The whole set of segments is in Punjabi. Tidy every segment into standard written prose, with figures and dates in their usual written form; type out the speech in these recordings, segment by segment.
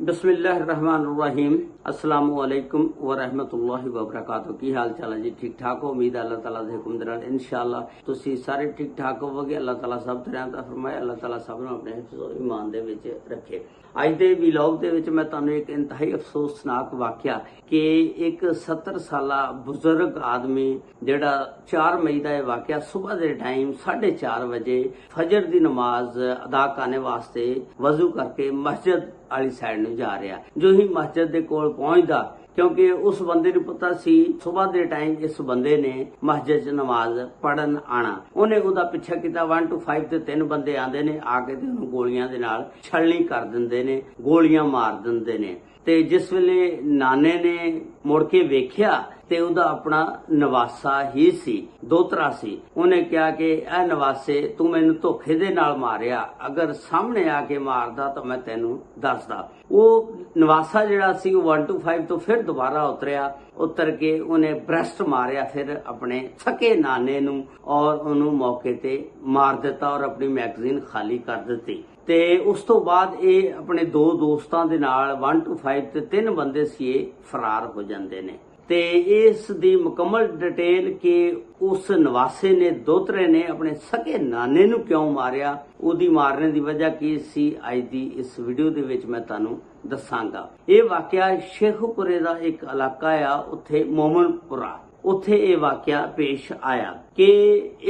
बिस्मिल्लाहिर्रहमानिर्रहीम अस्सलामुअलैकुम वरहमतुल्लाहि वबरकातुहू। की हाल चाल है जी? ठीक ठाक हो? उम्मीद है अल्लाह ताला दे हुक्म दे नाल इंशाअल्लाह तुसी सारे ठीक ठाक होवोगे। अल्लाह ताला सब तरह दा फरमाए, अल्लाह ताला सब नूं अपने हिफ्ज़ और ईमान दे विच रखे। अज दे व्लॉग दे विच मैं तुहानूं एक इंतहाई अफसोसनाक वाक़या कि एक 70 साला बुजुर्ग आदमी जिहड़ा 4 मई का यह वाक़या सुबह के टाइम 4:30 बजे फजर की नमाज अदा करने वास्ते वजू करके मस्जिद वाली साइड नूं जा रहा। जो ही मस्जिद के कोल पहुंचदा, क्योंकि उस बंदे नूं पता सी सुबह के टाइम इस बंदे ने मस्जिद च नमाज पढ़न आना। उन्हें उहदा पिछा किया। 1 to 5 ते 3 बंदे आंदे ने, आके ते उहनूं गोलियां दे नाल छलनी कर दिंदे ने, गोलियां मार दिंदे ने। ते जिस वेले नाने ने मुड़ के वेख्या ते उहदा अपना नवासा ही सी, दोतरा सी। उन्हें कहा कि ए नवासे, तू मैनूं धोखे दे नाल मारिया, अगर सामने आके मारदा तो मैं तैनूं दसदा। वो नवासा जिहड़ा सी 1 to 5 तो फिर दोबारा उतरिया, उतर के उन्हें ब्रेस्ट मारिया, फिर अपने सके नाने नूं और उन्होंने मौके ते मार दिता और अपनी मैगजीन खाली कर दी। ते उस तो बाद ये अपने 2 दोस्तां दे नाल 1 to 5 ते 3 बंदे सी ये फरार हो जाते ने। ते इस दी मुकम्मल डिटेल कि उस नवासे ने, दोतरे ने अपने सके नाने नूं क्यों मारिया, उहदी मारने दी वजह की सी, अज दी इस वीडियो दे विच मैं तुहानूं दसांगा। ये वाकया शेखुपुरे दा एक इलाका आ, उत्थे मोमनपुरा, उत्थे ये वाकया पेश आया कि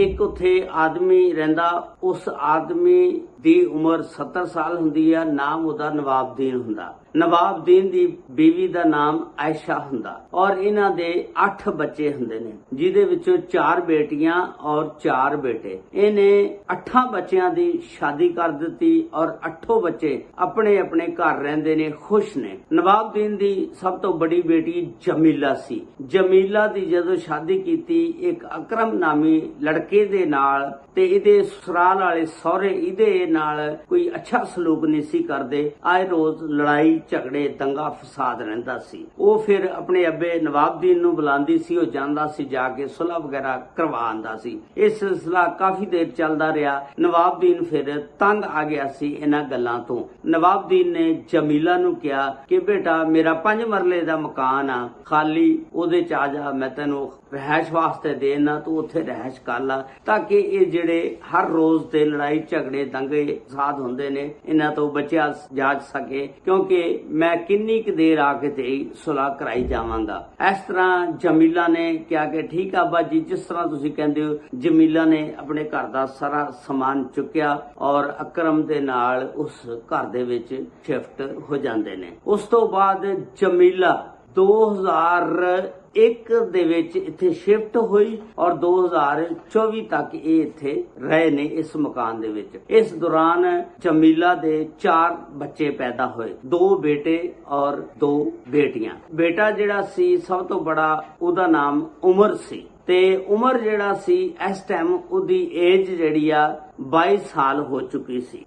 एक उत्थे आदमी रहिंदा। उस आदमी दी उम्र 70 साल हुंदी आ। नाम उहदा नवाबदीन हुंदा। नवाबदीन दी बीवी दा नाम आयशा हुंदा और इन्हां दे 8 बच्चे हुंदे ने, जिहदे विचों 4 बेटियां और 4 बेटे। इहने 8 बच्चियां दी शादी कर दित्ती और 8 बच्चे अपने अपने घर रहिंदे ने, खुश ने। नवाबदीन दी सब तो बड़ी बेटी जमीला सी। जमीला दी जदों शादी कीती एक अकरम नामी लड़के दे नाल, ते इहदे ससुराल वाले सौहरे इहदे नाल कोई अच्छा सलूक नहीं सी करदे। आए रोज लड़ाई झगड़े दंगा फसाद रहिंदा सी। वो फिर अपने अब्बे नवाबदीन नूं बुलांदी सी, वो जांदा सी, जाके सुलह वगैरह करवा आंदा सी। इस सिलसिला काफी देर चलदा रहा। नवाबदीन फिर तंग आ गया सी इन्हां गल्लां तों। नवाबदीन ने जमीला नूं कहा कि बेटा, मेरा 5 मरले दा मकान आ, खाली ओहदे च आ जा, मैं तैनूं रहائش वास्ते देना, तू उत्थे रहائش कर ला, ताकि ये जिहड़े हर रोज दे लड़ाई झगड़े दंगे फसाद हुंदे ने, इन्हां तो बचिया जा सके, क्योंकि मैं किन्नी क देर आके ते सुलह कराई जावांगा। इस तरह जमीला ने कहा कि ठीक है अब्बा जी, जिस तरह तुसीं कहंदे हो। जमीला ने अपने घर दा सारा समान चुक्या और अकरम दे नाल उस घर दे विच शिफ्ट हो जांदे ने। उस तो बाद जमीला 2001 दे विच इत्थे शिफ्ट हुई और 2024 तक ये इत्थे रहे ने इस मकान दे विच। इस दौरान जमीला दे 4 बच्चे पैदा हुए, 2 बेटे और 2 बेटियां। बेटा जिहड़ा सी सब तो बड़ा, उहदा नाम उमर सी। ते उमर जिहड़ा सी इस टाइम उहदी एज जिहड़ी आ 22 साल हो चुकी सी।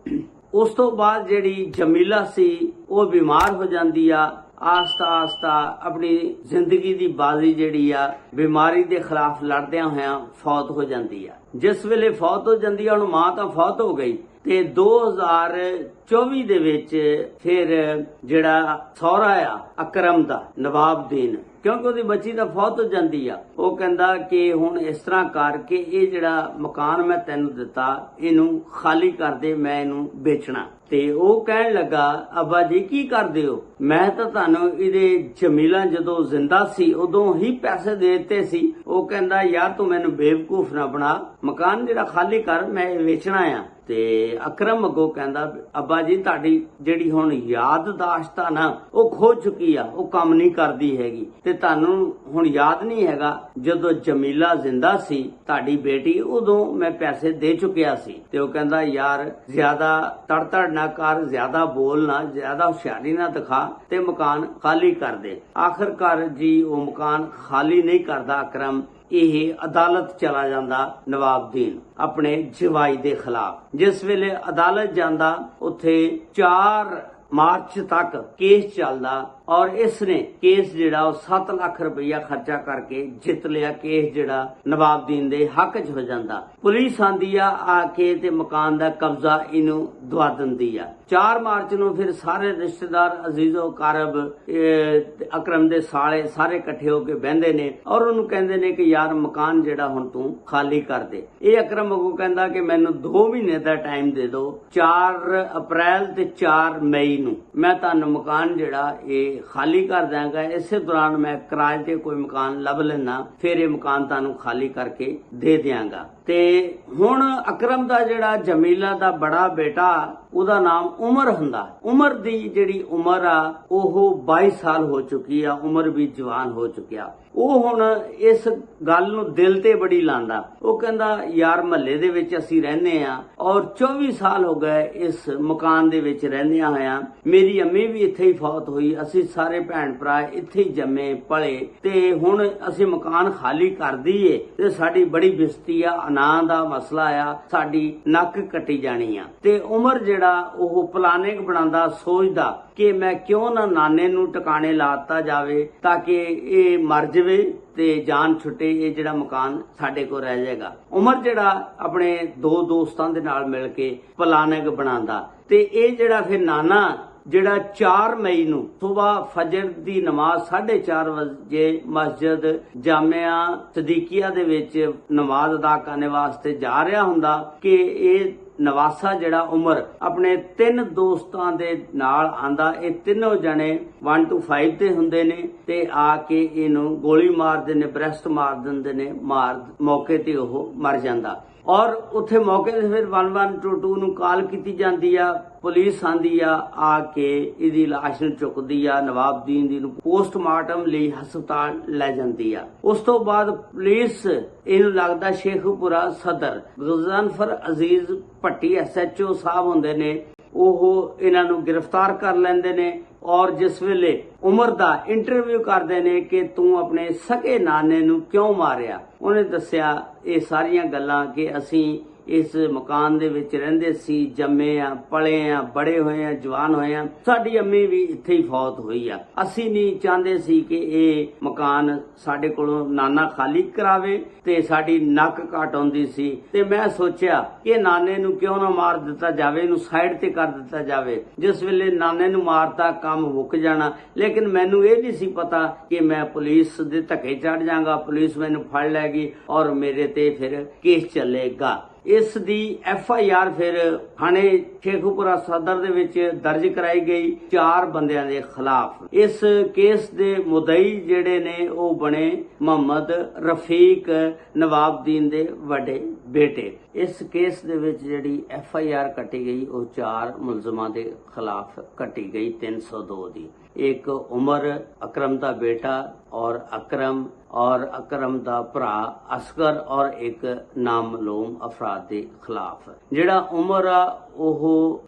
उस तो बाद जिहड़ी जमीला सी वो बीमार हो जांदी आ। आस्ता आस्ता अपनी जिंदगी दी बाजी जिहड़ी आ बीमारी दे खिलाफ लड़दियां होइयां फौत हो जांदी आ। जिस वेले फौत हो जांदी आ, हुण मां तां फौत हो गई, ते 2024 दे विच फिर जिहड़ा सौहरा आ अकरम दा, नवाबदीन, क्योंकि ਉਹਦੀ ਬੱਚੀ ਤਾਂ ਫੌਤ ਹੋ ਜਾਂਦੀ ਆ, ਉਹ ਕਹਿੰਦਾ ਕਿ ਹੁਣ ਇਸ ਤਰ੍ਹਾਂ ਕਰਕੇ ਇਹ ਜਿਹੜਾ ਮਕਾਨ ਮੈਂ ਤੈਨੂੰ ਦਿੱਤਾ ਇਹਨੂੰ ਖਾਲੀ ਕਰ ਦੇ, ਮੈਂ ਇਹਨੂੰ ਵੇਚਣਾ। ਤੇ ਉਹ ਕਹਿਣ ਲੱਗਾ, ਅੱਬਾ ਜੀ ਕੀ ਕਰਦੇ ਹੋ? ਮੈਂ ਤਾਂ ਤੁਹਾਨੂੰ ਇਹਦੇ ਜਮੀਲਾ ਜਦੋਂ ਜ਼ਿੰਦਾ ਸੀ ਉਦੋਂ ਹੀ ਪੈਸੇ ਦੇ ਦਿੱਤੇ ਸੀ। ਉਹ ਕਹਿੰਦਾ ਯਾਰ ਤੂੰ ਮੈਨੂੰ ਬੇਵਕੂਫ ਨਾ ਬਣਾ, ਮਕਾਨ ਜਿਹੜਾ ਖਾਲੀ ਕਰ, ਮੈਂ ਵੇਚਣਾ ਆ। ਤੇ ਅਕਰਮ ਅੱਗੋਂ ਕਹਿੰਦਾ, ਅੱਬਾ ਜੀ ਤੁਹਾਡੀ ਜਿਹੜੀ ਹੁਣ ਯਾਦਦਾਸ਼ਤ ਆ ਨਾ ਉਹ ਖੋ ਚੁੱਕੀ ਆ, ਉਹ ਕੰਮ ਨਹੀਂ ਕਰਦੀ ਹੈਗੀ, ਤੇ ਤੁਹਾਨੂੰ ਹੁਣ ਯਾਦ ਨਹੀਂ ਹੈਗਾ ਜਦੋਂ ਜਮੀਲਾ ਜ਼ਿੰਦਾ ਸੀ ਤੁਹਾਡੀ ਬੇਟੀ, ਉਦੋਂ ਮੈਂ ਪੈਸੇ ਦੇ ਚੁੱਕਿਆ ਸੀ। ਤੇ ਉਹ ਕਹਿੰਦਾ ਯਾਰ ਜ਼ਿਆਦਾ ਤੜਤੜ ਨਾ ਕਰ, ਜ਼ਿਆਦਾ ਬੋਲ ਨਾ, ਜ਼ਿਆਦਾ ਹੁਸ਼ਿਆਰੀ ਨਾ ਦਿਖਾ, ਤੇ ਮਕਾਨ ਖਾਲੀ ਕਰ ਦੇ। ਆਖਰਕਾਰ ਜੀ ਉਹ ਮਕਾਨ ਖਾਲੀ ਨਹੀਂ ਕਰਦਾ ਅਕਰਮ। ਇਹ ਅਦਾਲਤ ਚਲਾ ਜਾਂਦਾ ਨਵਾਬਦੀਨ ਆਪਣੇ ਜਵਾਈ ਦੇ ਖਿਲਾਫ। ਜਿਸ ਵੇਲੇ ਅਦਾਲਤ ਜਾਂਦਾ ਉੱਥੇ 4 मार्च तक केस चलदा और इसने केस जिहड़ा 7 लाख रुपया खर्चा करके जित लिया। केस जिहड़ा नवाबदीन दे हक च हो जांदा। पुलिस आंदी आ आके ते मकान दा कब्जा इनू दवा दिंदी आ। 4 ਮਾਰਚ ਨੂੰ ਫਿਰ ਸਾਰੇ ਰਿਸ਼ਤੇਦਾਰ ਅਜ਼ੀਜ਼ੋ ਕਰਬ ਅਕਰਮ ਦੇ ਸਾਲੇ ਸਾਰੇ ਇਕੱਠੇ ਹੋ ਕੇ ਬਹਿੰਦੇ ਨੇ ਔਰ ਉਹਨੂੰ ਕਹਿੰਦੇ ਨੇ ਕਿ ਯਾਰ ਮਕਾਨ ਜਿਹੜਾ ਹੁਣ ਤੂੰ ਖਾਲੀ ਕਰ ਦੇ। ਇਹ ਅਕਰਮ ਅੱਗੋਂ ਕਹਿੰਦਾ ਕਿ ਮੈਨੂੰ 2 ਮਹੀਨੇ ਦਾ ਟਾਈਮ ਦੇ ਦਿਓ, 4 ਅਪ੍ਰੈਲ ਤੇ 4 ਮਈ ਨੂੰ ਮੈਂ ਤੁਹਾਨੂੰ ਮਕਾਨ ਜਿਹੜਾ ਇਹ ਖਾਲੀ ਕਰ ਦਾਂਗਾ। ਇਸੇ ਦੌਰਾਨ ਮੈਂ ਕਿਰਾਏ ਤੇ ਕੋਈ ਮਕਾਨ ਲੱਭ ਲੈਣਾ, ਫਿਰ ਇਹ ਮਕਾਨ ਤੁਹਾਨੂੰ ਖਾਲੀ ਕਰਕੇ ਦੇ ਦਿਆਂਗਾ। ਤੇ ਹੁਣ ਅਕਰਮ ਦਾ ਜਿਹੜਾ ਜਮੀਲਾ ਦਾ ਬੜਾ ਬੇਟਾ ਉਹਦਾ ਨਾਮ ਉਮਰ ਹੁੰਦਾ। ਉਮਰ ਦੀ ਜਿਹੜੀ ਉਮਰ ਆ ਉਹ 22 ਸਾਲ ਹੋ ਚੁੱਕੀ ਆ, ਉਮਰ ਵੀ ਜਵਾਨ ਹੋ ਚੁੱਕਿਆ। ਉਹ ਹੁਣ ਇਸ ਗੱਲ ਨੂੰ ਦਿਲ ਤੇ ਬੜੀ ਲਾਂਦਾ। ਉਹ ਕਹਿੰਦਾ ਯਾਰ ਮਹੱਲੇ ਦੇ ਵਿੱਚ ਅਸੀਂ ਰਹਿੰਦੇ ਆ ਔਰ 24 ਸਾਲ ਹੋ ਗਏ ਇਸ ਮਕਾਨ ਦੇ ਵਿੱਚ ਰਹਿੰਦਿਆਂ ਹੋਇਆਂ। ਮੇਰੀ ਅੰਮੀ ਵੀ ਇੱਥੇ ਹੀ ਫੌਤ ਹੋਈ, ਅਸੀਂ ਸਾਰੇ ਭੈਣ ਭਰਾ ਇੱਥੇ ਹੀ ਜੰਮੇ ਪਲੇ, ਤੇ ਹੁਣ ਅਸੀਂ ਮਕਾਨ ਖਾਲੀ ਕਰ ਦਈਏ ਤੇ ਸਾਡੀ ਬੜੀ ਬਿਸਤੀ ਆ, ਨਾਂ ਦਾ ਮਸਲਾ ਆ, ਸਾਡੀ ਨੱਕ ਕੱਟੀ ਜਾਣੀ ਆ। ਤੇ ਉਮਰ ਜਿਹੜਾ ਉਹ ਪਲਾਨਿੰਗ ਬਣਾਉਂਦਾ, ਸੋਚਦਾ ਕਿ ਮੈਂ ਕਿਉਂ ਨਾ ਨਾਨੇ ਨੂੰ ਟਿਕਾਣੇ ਲਾਤਾ ਜਾਵੇ ਤਾਂ ਕਿ ਇਹ ਮਰ ਜਾਵੇ ਤੇ ਜਾਨ ਛੁੱਟੇ, ਇਹ ਜਿਹੜਾ ਮਕਾਨ ਸਾਡੇ ਕੋਲ ਰਹਿ ਜਾਏਗਾ। ਉਮਰ ਜਿਹੜਾ ਆਪਣੇ 2 ਦੋਸਤਾਂ ਦੇ ਨਾਲ ਮਿਲ ਕੇ ਪਲਾਨਿੰਗ ਬਣਾਉਂਦਾ ਤੇ ਇਹ ਜਿਹੜਾ ਫਿਰ ਨਾਨਾ ਜਿਹੜਾ 4 ਮਈ ਨੂੰ ਸੁਬਾਹ ਫਜਰ ਦੀ ਨਮਾਜ਼ 4:30 ਵਜੇ ਮਸਜਿਦ ਜਾਮਿਆ ਸਦੀਕੀਆ ਦੇ ਵਿੱਚ ਨਮਾਜ਼ ਅਦਾ ਕਰਨ ਵਾਸਤੇ ਜਾ ਰਿਹਾ ਹੁੰਦਾ ਕਿ ਇਹ ਨਵਾਸਾ ਜਿਹੜਾ ਉਮਰ ਆਪਣੇ 3 ਦੋਸਤਾਂ ਦੇ ਨਾਲ ਆਂਦਾ। ਇਹ ਤਿੰਨੋਂ ਜਣੇ 1 to 5 ਤੇ ਹੁੰਦੇ ਨੇ ਤੇ ਆ ਕੇ ਇਹਨੂੰ ਗੋਲੀ ਮਾਰਦੇ ਨੇ, ਬ੍ਰੈਸਟ ਮਾਰ ਦਿੰਦੇ ਨੇ, ਮੌਕੇ ਤੇ ਉਹ ਮਰ ਜਾਂਦਾ। ਔਰ ਉੱਥੇ ਮੌਕੇ ਤੇ ਫਿਰ 112 ਨੂੰ ਕਾਲ ਕੀਤੀ ਜਾਂਦੀ ਆ, ਪੁਲਿਸ ਆਂਦੀ ਆ ਕੇ ਇਹਦੀ ਲਾਸ਼ ਨੂੰ ਚੁੱਕਦੀ ਆ, ਨਵਾਬਦੀਨ ਦੀ ਨੂੰ ਪੋਸਟਮਾਰਟਮ ਲਈ ਹਸਪਤਾਲ ਲੈ ਜਾਂਦੀ ਆ। ਉਸ ਤੋਂ ਬਾਅਦ ਪੁਲਿਸ ਇਹਨੂੰ ਲੱਗਦਾ ਸ਼ੇਖੂਪੁਰਾ ਸਦਰ ਗਜ਼ਨਫਰ ਅਜ਼ੀਜ਼ ਭੱਟੀ SHO ਸਾਹਿਬ ਹੁੰਦੇ ਨੇ, ਉਹ ਇਹਨਾਂ ਨੂੰ ਗ੍ਰਿਫਤਾਰ ਕਰ ਲੈਂਦੇ ਨੇ ਔਰ ਜਿਸ ਵੇਲੇ ਉਮਰ ਦਾ ਇੰਟਰਵਿਊ ਕਰਦੇ ਨੇ ਕਿ ਤੂੰ ਆਪਣੇ ਸਕੇ ਨਾਨੇ ਨੂੰ ਕਿਉਂ ਮਾਰਿਆ, ਉਹਨੇ ਦੱਸਿਆ ਇਹ ਸਾਰੀਆਂ ਗੱਲਾਂ ਕਿ ਅਸੀਂ ਇਸ ਮਕਾਨ ਦੇ ਵਿੱਚ ਰਹਿੰਦੇ ਸੀ, ਜੰਮੇ ਆ, ਪਲੇ ਆ, ਬੜੇ ਹੋਏ ਆ, ਜਵਾਨ ਹੋਏ ਆ, ਸਾਡੀ ਅੰਮੀ ਵੀ ਇੱਥੇ ਹੀ ਫੌਤ ਹੋਈ ਆ। ਅਸੀਂ ਨਹੀਂ ਚਾਹੁੰਦੇ ਸੀ ਕਿ ਇਹ ਮਕਾਨ ਸਾਡੇ ਕੋਲੋਂ ਨਾਨਾ ਖਾਲੀ ਕਰਾਵੇ ਤੇ ਸਾਡੀ ਨੱਕ ਘਟ ਆਉਂਦੀ ਸੀ ਤੇ ਮੈਂ ਸੋਚਿਆ ਕਿ ਨਾਨੇ ਨੂੰ ਕਿਉਂ ਨਾ ਮਾਰ ਦਿੱਤਾ ਜਾਵੇ, ਇਹਨੂੰ ਸਾਈਡ ਤੇ ਕਰ ਦਿੱਤਾ ਜਾਵੇ। ਜਿਸ ਵੇਲੇ ਨਾਨੇ ਨੂੰ ਮਾਰਤਾ ਕੰਮ ਮੁੱਕ ਜਾਣਾ, ਲੇਕਿਨ ਮੈਨੂੰ ਇਹ ਨਹੀਂ ਸੀ ਪਤਾ ਕਿ ਮੈਂ ਪੁਲਿਸ ਦੇ ਧੱਕੇ ਚੜ ਜਾਵਾਂਗਾ, ਪੁਲਿਸ ਮੈਨੂੰ ਫੜ ਲੈਗੀ ਔਰ ਮੇਰੇ ਤੇ ਫਿਰ ਕੇਸ ਚੱਲੇਗਾ। ਇਸ ਦੀ FIR ਫਿਰ ਥਾਣੇ ਸ਼ੇਖੂਪੁਰਾ ਸਦਰ ਦੇ ਵਿੱਚ ਦਰਜ ਕਰਾਈ ਗਈ 4 ਬੰਦਿਆਂ ਦੇ ਖਿਲਾਫ। ਇਸ ਕੇਸ ਦੇ ਮੁਦਈ ਜਿਹੜੇ ਨੇ ਉਹ ਬਣੇ ਮੁਹੰਮਦ ਰਫੀਕ, ਨਵਾਬਦੀਨ ਦੇ ਵੱਡੇ ਬੇਟੇ। ਇਸ ਕੇਸ ਦੇ ਵਿੱਚ ਜਿਹੜੀ FIR ਕੱਟੀ ਗਈ ਉਹ 4 ਮੁਲਜ਼ਮਾਂ ਦੇ ਖਿਲਾਫ ਕੱਟੀ ਗਈ 302 ਦੀ। ਇੱਕ ਉਮਰ ਅਕਰਮ ਦਾ ਬੇਟਾ ਔਰ ਅਕਰਮ ਦਾ ਭਰਾ ਅਸਗਰ ਔਰ ਇੱਕ ਨਾਮਲੂਮ ਅਫਰਾਦ ਦੇ ਖਿਲਾਫ। ਜਿਹੜਾ ਉਮਰ ਆ ਉਹ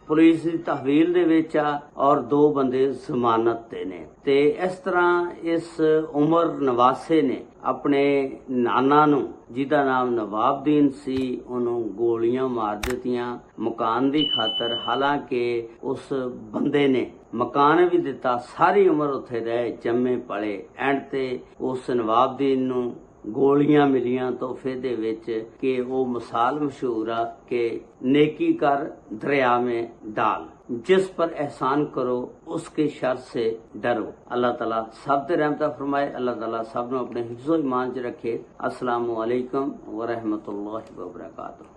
ਪੁਲਿਸ ਦੀ ਤਹਵੀਲ ਦੇ ਵਿੱਚ ਆ ਔਰ 2 ਬੰਦੇ ਜ਼ਮਾਨਤ ਤੇ ਨੇ। ਤੇ ਇਸ ਤਰ੍ਹਾਂ ਇਸ ਉਮਰ ਨਵਾਸੇ ਨੇ ਆਪਣੇ ਨਾਨਾ ਨੂੰ, ਜਿਹਦਾ ਨਾਮ ਨਵਾਬਦੀਨ ਸੀ, ਉਹਨੂੰ ਗੋਲੀਆਂ ਮਾਰ ਦਿੱਤੀਆਂ ਮਕਾਨ ਦੀ ਖਾਤਰ। ਹਾਲਾਂਕਿ ਉਸ ਬੰਦੇ ਨੇ ਮਕਾਨ ਵੀ ਦਿੱਤਾ, ਸਾਰੀ ਉਮਰ ਉੱਥੇ ਰਹੇ, ਜੰਮੇ ਪਲੇ। ਐਂਡ ਤੇ ਉਸ ਨਵਾਬਦੀਨ ਨੂੰ ਗੋਲੀਆਂ ਮਿਲੀਆਂ ਤੋਹਫੇ ਦੇ ਵਿੱਚ ਕਿ ਉਹ ਮਿਸਾਲ ਮਸ਼ਹੂਰ ਆ ਕਿ नेकी कर दरिया में डाल, जिस पर एहसान करो उसके शर से डरो। अल्लाह ताला सब ते रहमत फरमाए। अल्लाह ताला सब नूं अपने हिफ्ज़ो ईमान च रखे। अस्सलामु अलैकुम व रहमतुल्लाहि व बरकातुहू।